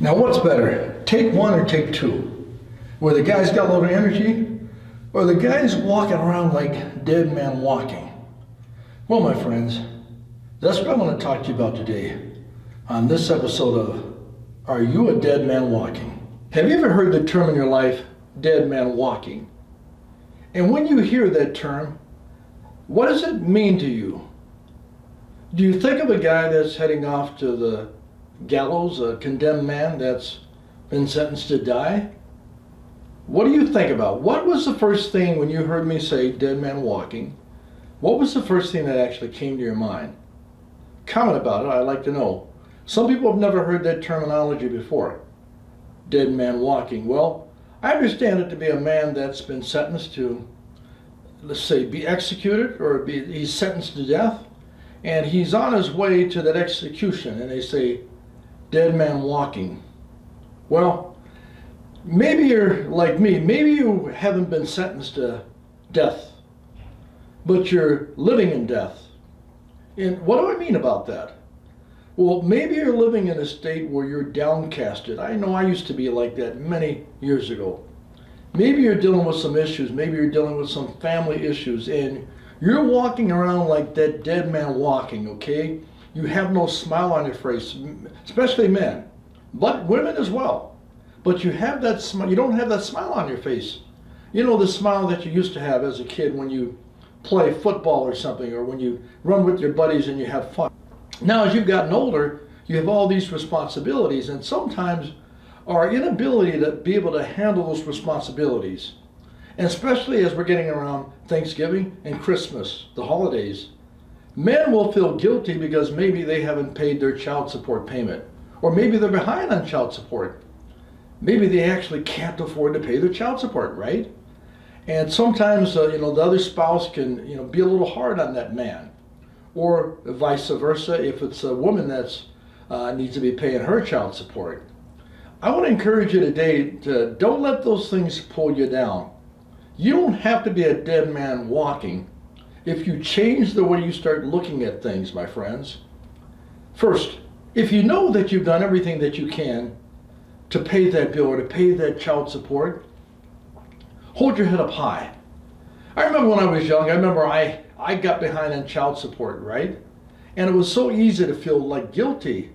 Now what's better, take one or take two? Where the guy's got a lot of energy, or the guy's walking around like dead man walking? Well, my friends, that's what I want to talk to you about today on this episode of Are You a Dead Man Walking? Have you ever heard the term in your life, dead man walking? And when you hear that term, what does it mean to you? Do you think of a guy that's heading off to the gallows, a condemned man that's been sentenced to die? What do you think about? What was the first thing when you heard me say dead man walking? What was the first thing that actually came to your mind? Comment about it, I'd like to know. Some people have never heard that terminology before. Dead man walking. Well, I understand it to be a man that's been sentenced to, let's say, be executed, or he's sentenced to death, and he's on his way to that execution, and they say, dead man walking. Well, maybe you're like me. Maybe you haven't been sentenced to death, but you're living in death. And what do I mean about that? Well, maybe you're living in a state where you're downcasted. I know I used to be like that many years ago. Maybe you're dealing with some issues. Maybe you're dealing with some family issues, and you're walking around like that dead man walking, okay? You have no smile on your face, especially men, but women as well. But you have that smile. You don't have that smile on your face. You know, the smile that you used to have as a kid when you play football or something, or when you run with your buddies and you have fun. Now, as you've gotten older, you have all these responsibilities, and sometimes our inability to be able to handle those responsibilities, and especially as we're getting around Thanksgiving and Christmas, the holidays, men will feel guilty because maybe they haven't paid their child support payment, or maybe they're behind on child support. Maybe they actually can't afford to pay their child support, right? And sometimes, the other spouse can, be a little hard on that man. Or vice versa, if it's a woman that's needs to be paying her child support. I want to encourage you today to don't let those things pull you down. You don't have to be a dead man walking if you change the way you start looking at things, my friends. First, if you know that you've done everything that you can to pay that bill or to pay that child support, hold your head up high. I remember when I was young, I got behind on child support, right? And it was so easy to feel like guilty.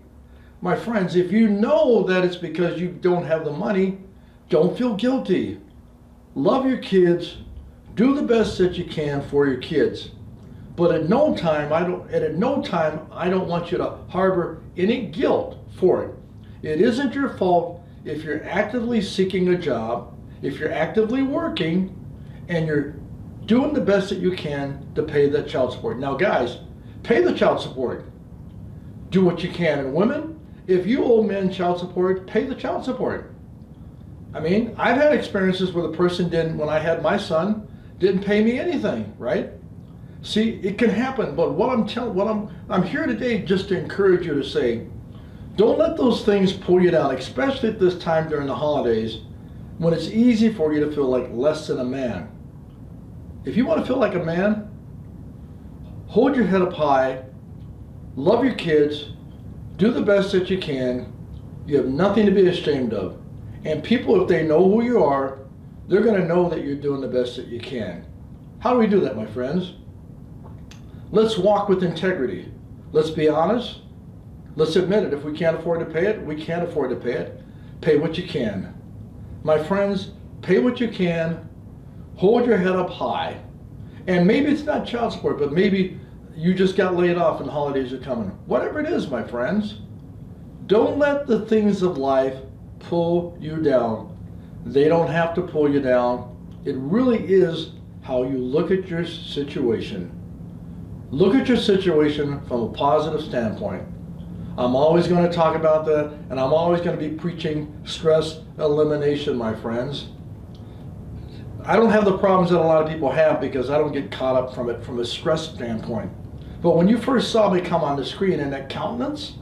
My friends, if you know that it's because you don't have the money, don't feel guilty. Love your kids, do the best that you can for your kids. But at no time I don't want you to harbor any guilt for it. It isn't your fault if you're actively seeking a job, if you're actively working, and you're doing the best that you can to pay that child support. Now guys, pay the child support. Do what you can. And women, if you owe men child support, pay the child support. I mean, I've had experiences where the person when I had my son, didn't pay me anything, right? See, it can happen, but I'm here today just to encourage you to say, don't let those things pull you down, especially at this time during the holidays, when it's easy for you to feel like less than a man. If you want to feel like a man, hold your head up high, love your kids, do the best that you can. You have nothing to be ashamed of. And people, if they know who you are, they're going to know that you're doing the best that you can. How do we do that, my friends? Let's walk with integrity. Let's be honest. Let's admit it. If we can't afford to pay it, we can't afford to pay it. Pay what you can. My friends, pay what you can. Hold your head up high. And maybe it's not child support, but maybe you just got laid off and the holidays are coming. Whatever it is, my friends, don't let the things of life pull you down. They don't have to pull you down. It really is how you look at your situation. Look at your situation from a positive standpoint. I'm always going to talk about that, and I'm always going to be preaching stress elimination, my friends. I don't have the problems that a lot of people have because I don't get caught up from it from a stress standpoint. But when you first saw me come on the screen in that countenance,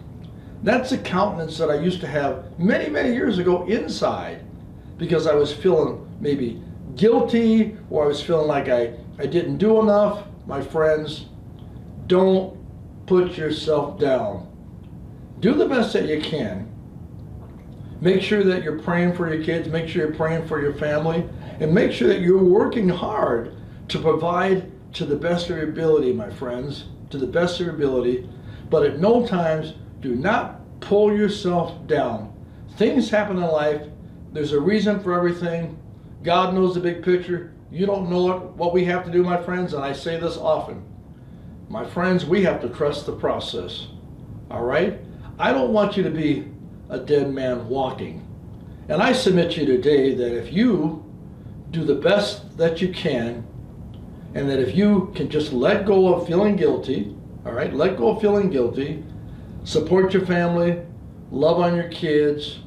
that's the countenance that I used to have many, many years ago inside, because I was feeling maybe guilty, or I was feeling like I didn't do enough. My friends, don't put yourself down. Do the best that you can. Make sure that you're praying for your kids, make sure you're praying for your family, and make sure that you're working hard to provide to the best of your ability, my friends, to the best of your ability. But at no times, do not pull yourself down. Things happen in life. There's a reason for everything. God knows the big picture. You don't know it. What we have to do, my friends, and I say this often, my friends, we have to trust the process. All right? I don't want you to be a dead man walking. And I submit to you today that if you do the best that you can, and that if you can just let go of feeling guilty, all right, let go of feeling guilty, support your family, love on your kids,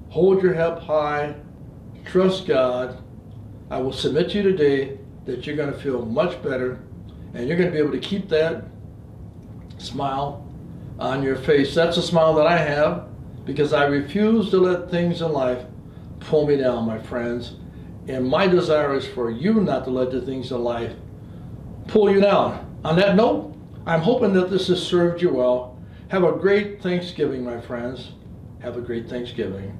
hold your head high, trust God, I will submit to you today that you're going to feel much better, and you're going to be able to keep that smile on your face. That's a smile that I have, because I refuse to let things in life pull me down, my friends. And my desire is for you not to let the things in life pull you down. On that note, I'm hoping that this has served you well. Have a great Thanksgiving, my friends. Have a great Thanksgiving.